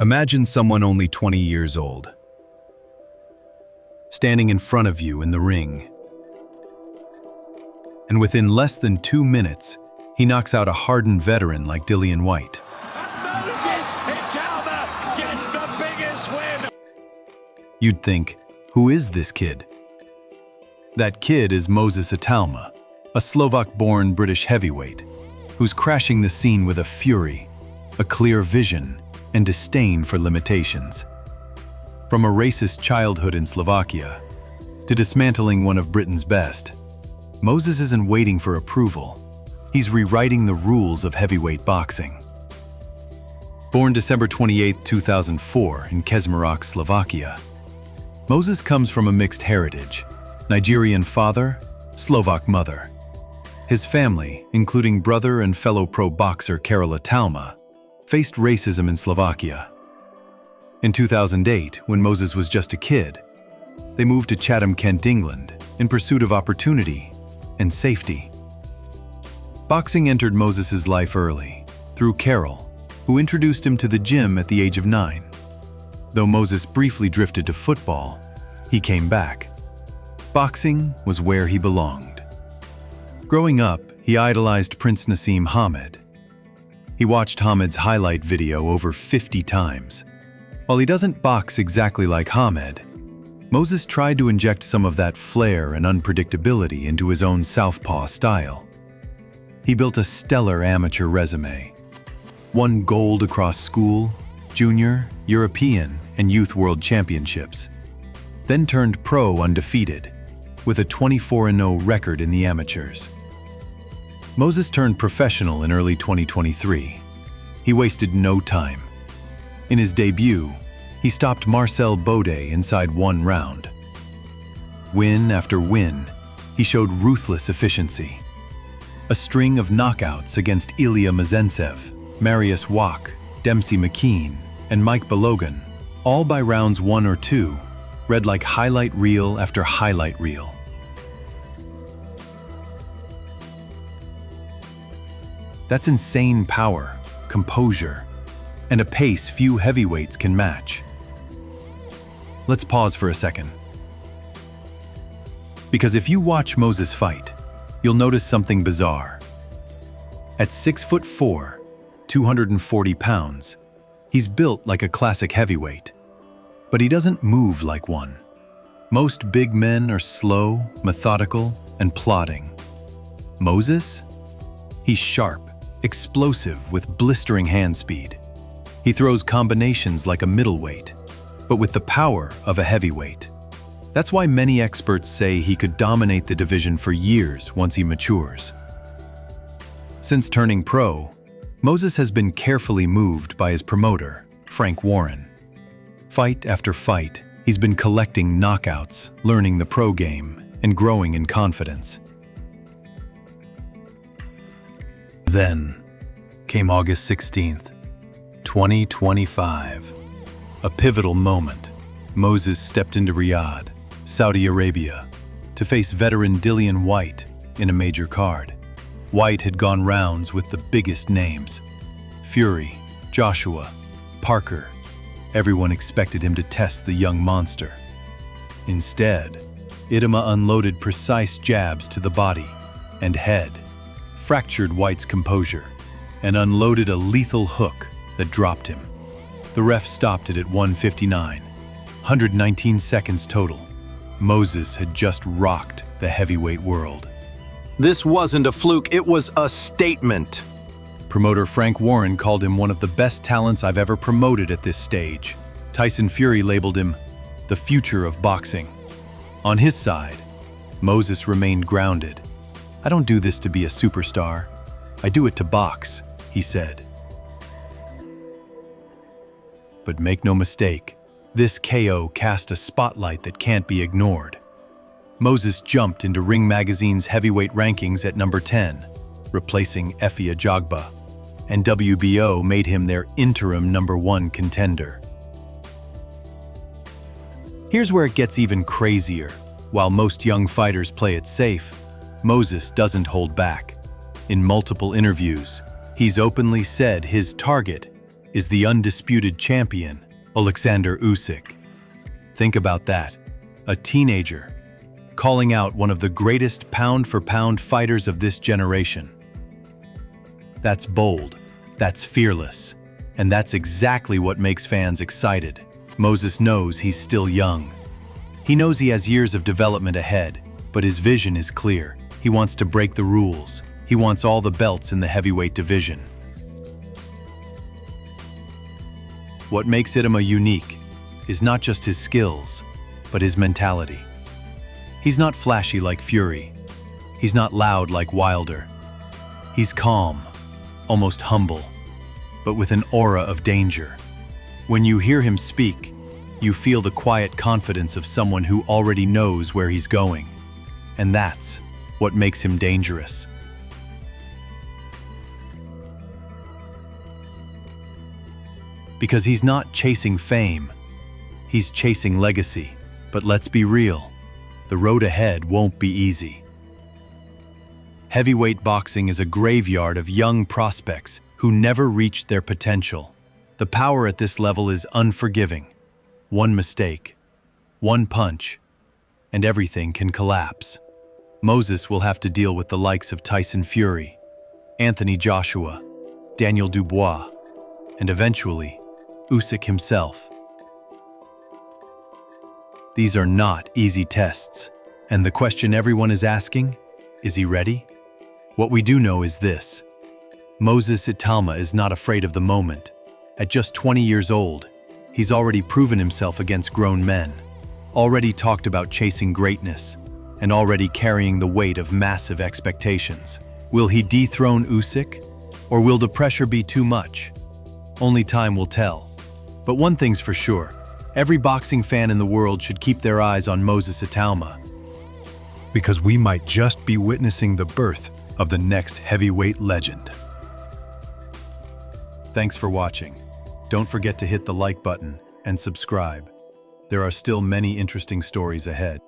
Imagine someone only 20 years old, standing in front of you in the ring. And within less than 2 minutes, he knocks out a hardened veteran like Dillian Whyte. And Moses Itauma gets the biggest win. You'd think, who is this kid? That kid is Moses Itauma, a Slovak-born British heavyweight, who's crashing the scene with a fury, a clear vision, and disdain for limitations. From a racist childhood in Slovakia to dismantling one of Britain's best, Moses isn't waiting for approval. He's rewriting the rules of heavyweight boxing. Born December 28, 2004 in Kežmarok, Slovakia, Moses comes from a mixed heritage: Nigerian father, Slovak mother. His family, including brother and fellow pro boxer Karol Itauma, faced racism in Slovakia. In 2008, when Moses was just a kid, they moved to Chatham, Kent, England, in pursuit of opportunity and safety. Boxing entered Moses' life early, through Karol, who introduced him to the gym at the age of 9. Though Moses briefly drifted to football, he came back. Boxing was where he belonged. Growing up, he idolized Prince Nassim Hamed. He watched Hamed's highlight video over 50 times. While he doesn't box exactly like Hamed, Moses tried to inject some of that flair and unpredictability into his own southpaw style. He built a stellar amateur resume. Won gold across school, junior, European, and youth world championships. Then turned pro undefeated, with a 24-0 record in the amateurs. Moses turned professional in early 2023. He wasted no time. In his debut, he stopped Marcel Baudet inside 1 round. Win after win, he showed ruthless efficiency. A string of knockouts against Ilya Mazentsev, Marius Wach, Dempsey McKean, and Mike Belogan, all by rounds 1 or 2, read like highlight reel after highlight reel. That's insane power, composure, and a pace few heavyweights can match. Let's pause for a second. Because if you watch Moses fight, you'll notice something bizarre. At 6'4", 240 pounds, he's built like a classic heavyweight. But he doesn't move like one. Most big men are slow, methodical, and plodding. Moses? He's sharp, explosive with blistering hand speed. He throws combinations like a middleweight, but with the power of a heavyweight. That's why many experts say he could dominate the division for years once he matures. Since turning pro, Moses has been carefully moved by his promoter, Frank Warren. Fight after fight, he's been collecting knockouts, learning the pro game, and growing in confidence. Then came August 16th, 2025. A pivotal moment. Moses stepped into Riyadh, Saudi Arabia, to face veteran Dillian Whyte in a major card. Whyte had gone rounds with the biggest names: Fury, Joshua, Parker. Everyone expected him to test the young monster. Instead, Itauma unloaded precise jabs to the body and head, fractured Whyte's composure, and unloaded a lethal hook that dropped him. The ref stopped it at 1:59, 119 seconds total. Moses had just rocked the heavyweight world. This wasn't a fluke, it was a statement. Promoter Frank Warren called him one of the best talents I've ever promoted at this stage. Tyson Fury labeled him the future of boxing. On his side, Moses remained grounded. "I don't do this to be a superstar. I do it to box," he said. But make no mistake, this KO cast a spotlight that can't be ignored. Moses jumped into Ring Magazine's heavyweight rankings at number 10, replacing Efe Ajagba, and WBO made him their interim number 1 contender. Here's where it gets even crazier. While most young fighters play it safe, Moses doesn't hold back. In multiple interviews, he's openly said his target is the undisputed champion, Oleksandr Usyk. Think about that. A teenager calling out one of the greatest pound-for-pound fighters of this generation. That's bold, that's fearless, and that's exactly what makes fans excited. Moses knows he's still young. He knows he has years of development ahead, but his vision is clear. He wants to break the rules. He wants all the belts in the heavyweight division. What makes Itauma unique is not just his skills, but his mentality. He's not flashy like Fury. He's not loud like Wilder. He's calm, almost humble, but with an aura of danger. When you hear him speak, you feel the quiet confidence of someone who already knows where he's going. And that's what makes him dangerous. Because he's not chasing fame, he's chasing legacy. But let's be real, the road ahead won't be easy. Heavyweight boxing is a graveyard of young prospects who never reached their potential. The power at this level is unforgiving. One mistake, one punch, and everything can collapse. Moses will have to deal with the likes of Tyson Fury, Anthony Joshua, Daniel Dubois, and eventually, Usyk himself. These are not easy tests, and the question everyone is asking, is he ready? What we do know is this: Moses Itauma is not afraid of the moment. At just 20 years old, he's already proven himself against grown men, already talked about chasing greatness, and already carrying the weight of massive expectations. Will he dethrone Usyk, or will the pressure be too much? Only time will tell. But one thing's for sure, every boxing fan in the world should keep their eyes on Moses Itauma, because we might just be witnessing the birth of the next heavyweight legend. Thanks for watching. Don't forget to hit the like button and subscribe. There are still many interesting stories ahead.